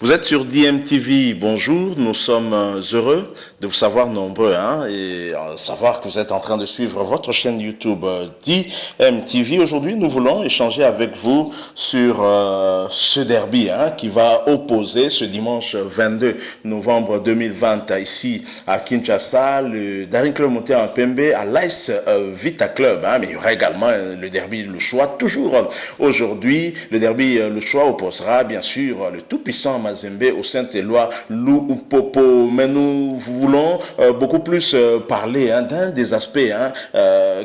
Vous êtes sur DMTV, bonjour, nous sommes heureux de vous savoir nombreux et savoir que vous êtes en train de suivre votre chaîne YouTube DMTV. Aujourd'hui, nous voulons échanger avec vous sur ce derby qui va opposer ce dimanche 22 novembre 2020 ici à Kinshasa, le Daring Club monté en Pembe à l'Ice Vita Club. Mais il y aura également le derby Le Choix. Toujours aujourd'hui, le derby Le Choix opposera bien sûr le tout-puissant Mazembe au Saint-Éloi Lupopo. Mais nous voulons beaucoup plus parler d'un des aspects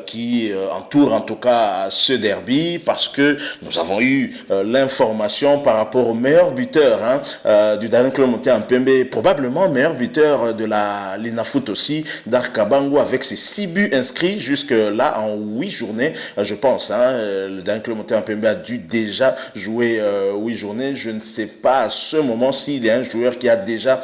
qui entourent en tout cas ce derby, parce que nous avons eu l'information par rapport au meilleur buteur du Daring Club monté en Pembe, probablement meilleur buteur de la Linafoot aussi, Darkabango, avec ses 6 buts inscrits jusque-là en 8 journées, je pense. Le Daring Club monté en Pembe a dû déjà jouer 8 journées. Je ne sais pas à ce moment s'il y a un joueur qui a déjà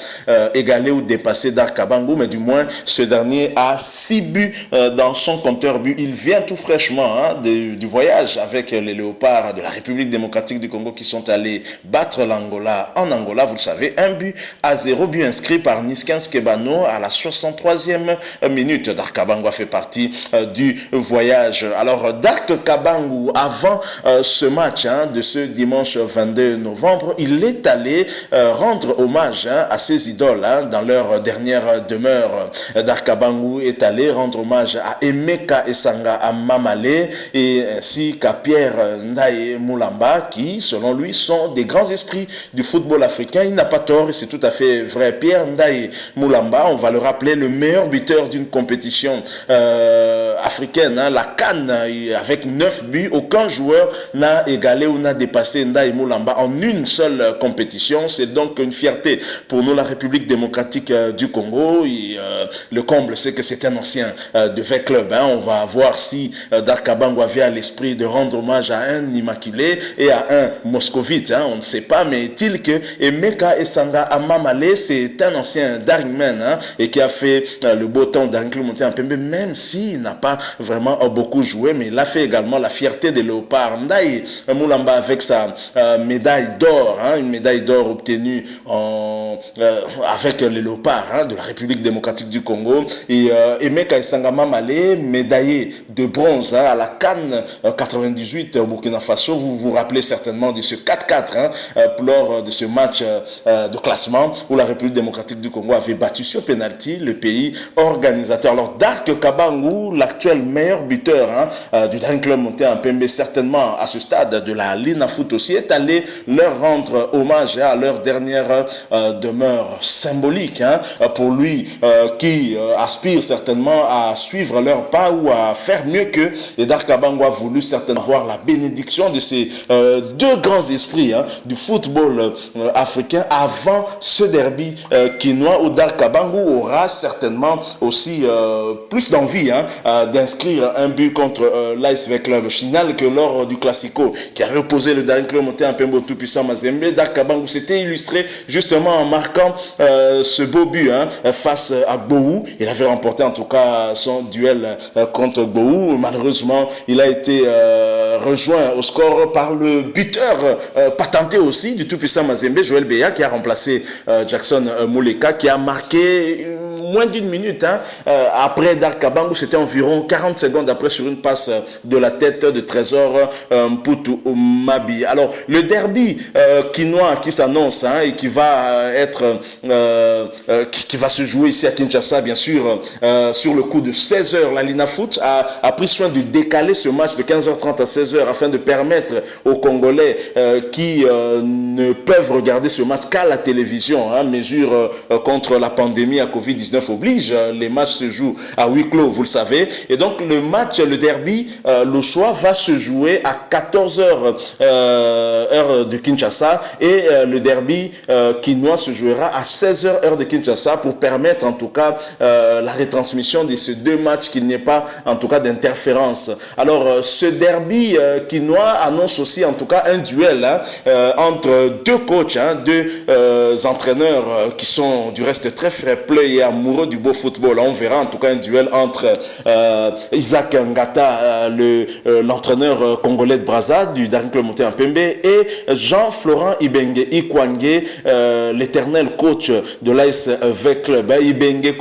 égalé ou dépassé Darkabango, mais du moins ce dernier a 6 buts dans son compteur but. Il vient tout fraîchement du voyage avec les Léopards de la République démocratique du Congo qui sont allés battre l'Angola en Angola. Vous le savez, 1-0, but inscrit par Niskins Kebano à la 63e minute. Darkabango a fait partie du voyage. Alors Darkabango, avant ce match de ce dimanche 22 novembre, il est allé rendre hommage à ses idoles dans leur dernière demeure. Darkabango est allé rendre hommage à Emeka Esanga à Mamale et ainsi qu'à Pierre Ndaye Moulamba, qui selon lui sont des grands esprits du football africain. Il n'a pas tort et c'est tout à fait vrai. Pierre Ndaye Moulamba, on va le rappeler, le meilleur buteur d'une compétition africaine, la CAN, avec 9 buts. Aucun joueur n'a égalé ou n'a dépassé Ndaye Moulamba en une seule compétition. C'est donc une fierté pour nous, la République démocratique du Congo. Et, le comble, c'est que c'est un ancien de V Club. On va voir si Darkabango avait à l'esprit de rendre hommage à un Immaculé et à un Moscovite. On ne sait pas, mais est-il que Emeka Esanga Amamale, c'est un ancien Daringman et qui a fait le beau temps Daring Club monté en Pembe, même s'il n'a pas vraiment beaucoup joué, mais il a fait également la fierté des Léopards. Ndaye Moulamba avec sa médaille d'or, une médaille d'or obtenue avec les Léopards de la République démocratique du Congo. Et Emeka Esanga Amamale, médaillé de bronze à la CAN 98 au Burkina Faso. Vous vous rappelez certainement de ce 4-4 lors de ce match de classement où la République démocratique du Congo avait battu sur penalty le pays organisateur. Alors Darkabango, l'actuel meilleur buteur du Daring Club monté en Pembe, certainement à ce stade de la Linafoot aussi, est allé leur rendre hommage à leur dernière demeure symbolique pour lui qui aspire certainement à suivre leur pas ou à faire mieux qu'eux. Et Darkabango a voulu certainement voir la bénédiction de ces deux grands esprits du football africain avant ce derby quinois, où Darkabango aura certainement aussi plus d'envie d'inscrire un but contre l'ASV Club Chinal que lors du Classico qui a opposé le Daring Club monté en Pembe au tout-puissant Mazembe. Darkabango s'était illustré justement en marquant ce beau but face à Bohou. Il avait remporté en tout cas son duel contre Bohou. Malheureusement, il a été rejoint au score par le buteur patenté aussi du tout-puissant Mazembe, Joël Beya, qui a remplacé Jackson Mouleka, qui a marqué moins d'une minute après Darkabango. C'était environ 40 secondes après sur une passe de la tête de Trésor Mputu Mabi. Alors le derby quinois qui s'annonce et qui va être qui va se jouer ici à Kinshasa, bien sûr, sur le coup de 16h. La Linafoot a pris soin de décaler ce match de 15h30 à 16h afin de permettre aux Congolais qui ne peuvent regarder ce match qu'à la télévision. Mesure contre la pandémie à Covid-19 oblige, les matchs se jouent à huis clos, vous le savez. Et donc le match, le derby, le choix va se jouer à 14h heure de Kinshasa, et le derby quinois se jouera à 16h heure de Kinshasa pour permettre en tout cas la retransmission de ces deux matchs, qu'il n'y ait pas en tout cas d'interférence. Alors ce derby quinois annonce aussi en tout cas un duel entre deux coachs, deux entraîneurs qui sont du reste très fair play et amoureux amoureux du beau football. On verra en tout cas un duel entre Isaac Ngata, l'entraîneur congolais de Brazza, du Daring Club Montée en Pembe, et Jean-Florent Ibenge Ikwangé, l'éternel coach de l'ASV Club. Ibenge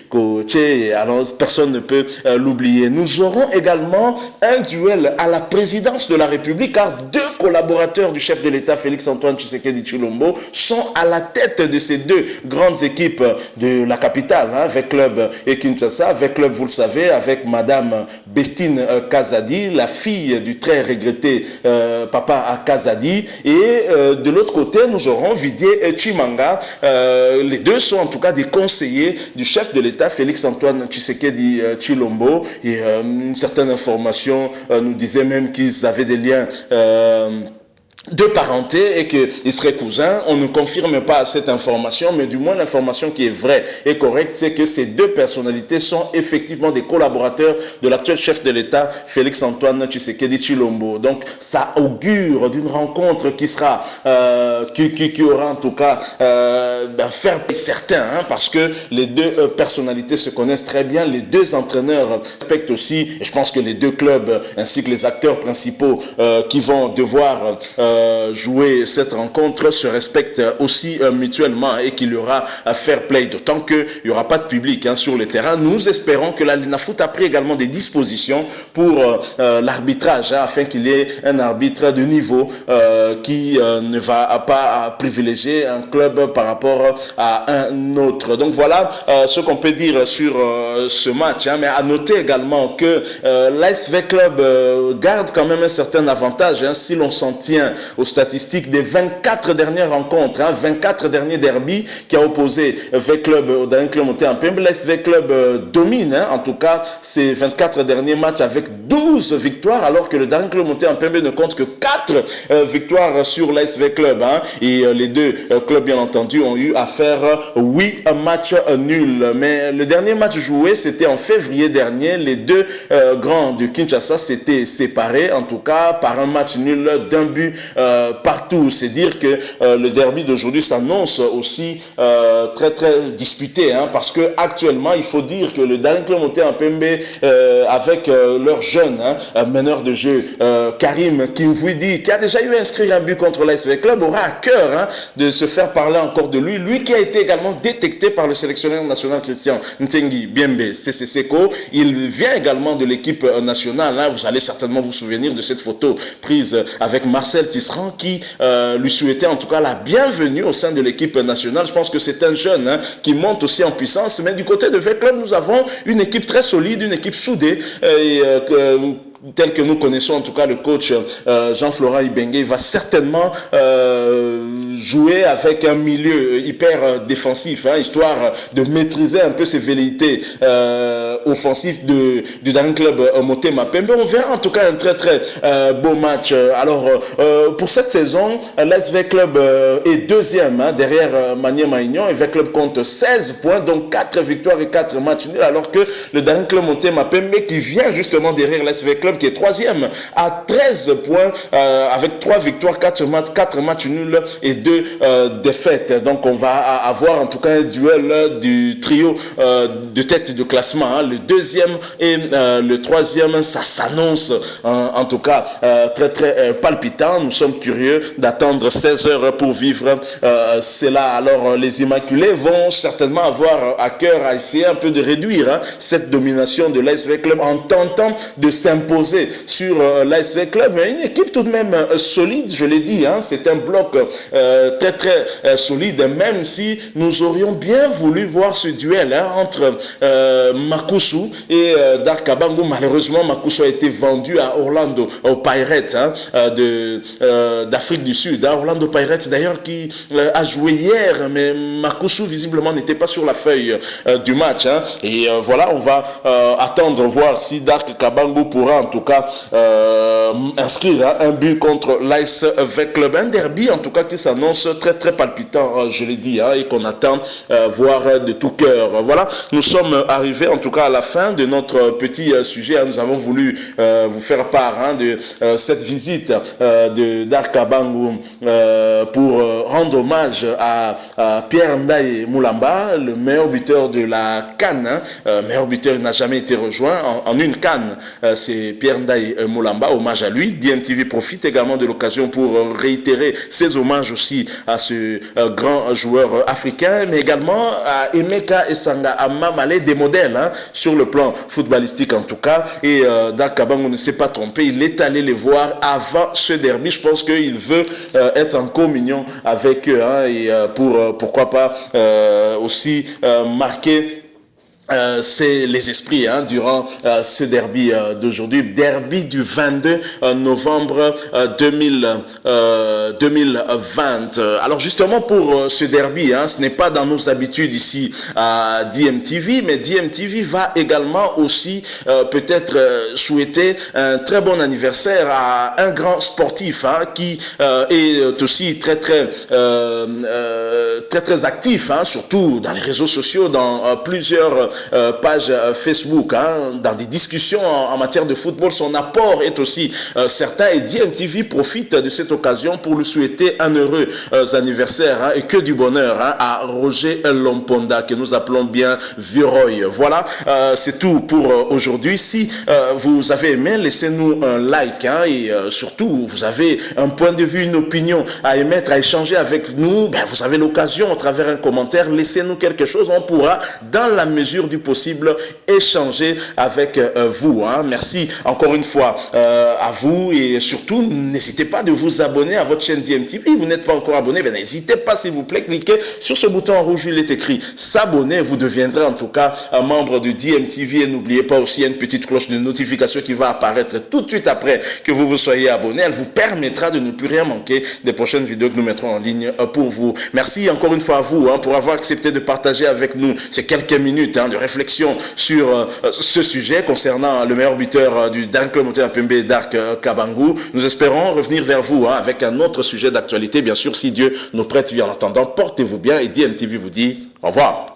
coach, alors personne ne peut l'oublier. Nous aurons également un duel à la présidence de la République, car deux collaborateurs du chef de l'État, Félix-Antoine Tshisekedi Tshilombo, sont à la tête de ces deux grandes équipes de la capitale, avec Club et Kinshasa, avec Club, vous le savez, avec Madame Bestine Kazadi, la fille du très regretté papa Kazadi, et de l'autre côté, nous aurons Vidier Chimanga. Les deux sont en tout cas des conseillers du chef de l'État, Félix-Antoine Tshisekedi Tshilombo, et une certaine information nous disait même qu'ils avaient des liens de parenté et qu'ils seraient cousins. On ne confirme pas cette information, mais du moins l'information qui est vraie et correcte, c'est que ces deux personnalités sont effectivement des collaborateurs de l'actuel chef de l'État, Félix-Antoine Tshisekedi Tshilombo. Donc ça augure d'une rencontre qui sera, qui aura en tout cas faire certain, parce que les deux personnalités se connaissent très bien, les deux entraîneurs respectent aussi, et je pense que les deux clubs ainsi que les acteurs principaux qui vont devoir jouer cette rencontre se respectent aussi mutuellement, et qu'il y aura fair play, d'autant qu'il n'y aura pas de public sur le terrain. Nous espérons que la Linafoot a pris également des dispositions pour l'arbitrage, afin qu'il y ait un arbitre de niveau qui ne va pas privilégier un club par rapport à un autre. Donc voilà ce qu'on peut dire sur ce match, mais à noter également que l'ASV Club garde quand même un certain avantage si l'on s'en tient aux statistiques des 24 dernières rencontres, 24 derniers derbys qui a opposé V Club au Daring Club Montée en Pembe. L'ASV Club domine en tout cas ces 24 derniers matchs avec 12 victoires, alors que le Daring Club Montée en Pembe ne compte que 4 victoires sur l'ASV Club, et les deux clubs bien entendu ont eu à faire 8 matchs nuls. Mais le dernier match joué, c'était en février dernier. Les deux grands de Kinshasa s'étaient séparés, en tout cas par un match nul d'un but partout. C'est dire que le derby d'aujourd'hui s'annonce aussi très disputé, parce que actuellement il faut dire que le Daring Club Montée en Pembe avec leur jeune meneur de jeu Karim Kimvouidi, qui a déjà eu à inscrire un but contre l'ASV Club, aura à cœur de se faire parler encore de lui qui a été également détecté par le sélectionneur national Christian Ntsengi Biembe Seko. Il vient également de l'équipe nationale, vous allez certainement vous souvenir de cette photo prise avec Marcel Tisserand, qui lui souhaitait en tout cas la bienvenue au sein de l'équipe nationale. Je pense que c'est un jeune qui monte aussi en puissance, mais du côté de V Club, nous avons une équipe très solide, une équipe soudée, tel que nous connaissons en tout cas le coach Jean-Florent Ibenge. Il va certainement jouer avec un milieu hyper défensif, histoire de maîtriser un peu ses velléités offensives du Daring Club Montée en Pembe. On verra en tout cas un très beau match. Alors pour cette saison, l'ASV Club est deuxième derrière Maniema Union, et V Club compte 16 points, donc 4 victoires et 4 matchs nuls, alors que le Daring Club Montée en Pembe, qui vient justement derrière l'ASV Club, qui est troisième, à 13 points avec 3 victoires, 4 matchs nuls et 2 défaites. Donc on va avoir en tout cas un duel du trio de tête de classement. Le deuxième et le troisième, ça s'annonce en tout cas très palpitant. Nous sommes curieux d'attendre 16 heures pour vivre cela. Alors les Immaculés vont certainement avoir à cœur à essayer un peu de réduire cette domination de l'ASV Club en tentant de s'imposer sur l'ASV Club, mais une équipe tout de même solide, je l'ai dit, c'est un bloc très solide, même si nous aurions bien voulu voir ce duel entre Makusu et Darkabango. Malheureusement, Makusu a été vendu à Orlando, au Pirates d'Afrique du Sud. Orlando Pirates d'ailleurs qui a joué hier, mais Makusu visiblement n'était pas sur la feuille du match. Et voilà, on va attendre voir si Dark Kabango pourra en tout cas inscrire un but contre l'AS Club. Un derby en tout cas qui s'annonce très très palpitant, je l'ai dit, et qu'on attend voir de tout cœur. Voilà, nous sommes arrivés en tout cas à la fin de notre petit sujet. Nous avons voulu vous faire part de cette visite de d'Arkabangu pour rendre hommage à Pierre Ndaye Moulamba, le meilleur buteur de la CAN. Meilleur buteur n'a jamais été rejoint en une CAN. C'est Pierre Ndaye Moulamba, hommage à lui. DMTV profite également de l'occasion pour réitérer ses hommages aussi à ce grand joueur africain, mais également à Emeka Esanga Amamale, des modèles sur le plan footballistique en tout cas. Et Darkabangu ne s'est pas trompé, il est allé les voir avant ce derby. Je pense qu'il veut être en communion avec eux et pourquoi pas aussi marquer c'est les esprits durant ce derby d'aujourd'hui, derby du 22 novembre 2020. Alors justement pour ce derby, ce n'est pas dans nos habitudes ici à DMTV, mais DMTV va également aussi peut-être souhaiter un très bon anniversaire à un grand sportif qui est aussi très actif, surtout dans les réseaux sociaux, dans plusieurs page Facebook, dans des discussions en matière de football. Son apport est aussi certain et DMTV profite de cette occasion pour lui souhaiter un heureux anniversaire et que du bonheur à Roger Lomponda, que nous appelons bien Vieux-Roy. Voilà, c'est tout pour aujourd'hui. Si vous avez aimé, laissez-nous un like et surtout, vous avez un point de vue, une opinion à émettre, à échanger avec nous, vous avez l'occasion, à travers un commentaire, laissez-nous quelque chose. On pourra, dans la mesure du possible, échanger avec vous. Merci encore une fois à vous et surtout n'hésitez pas de vous abonner à votre chaîne DMTV. Vous n'êtes pas encore abonné, n'hésitez pas s'il vous plaît, cliquez sur ce bouton rouge, il est écrit s'abonner, vous deviendrez en tout cas un membre de DMTV et n'oubliez pas aussi, il y a une petite cloche de notification qui va apparaître tout de suite après que vous vous soyez abonné. Elle vous permettra de ne plus rien manquer des prochaines vidéos que nous mettrons en ligne pour vous. Merci encore une fois à vous pour avoir accepté de partager avec nous ces quelques minutes de réflexion sur ce sujet concernant le meilleur buteur du Dan Club Montana Pembe, Darkabangu. Nous espérons revenir vers vous avec un autre sujet d'actualité, bien sûr, si Dieu nous prête vie. En attendant, portez-vous bien et DMTV vous dit au revoir.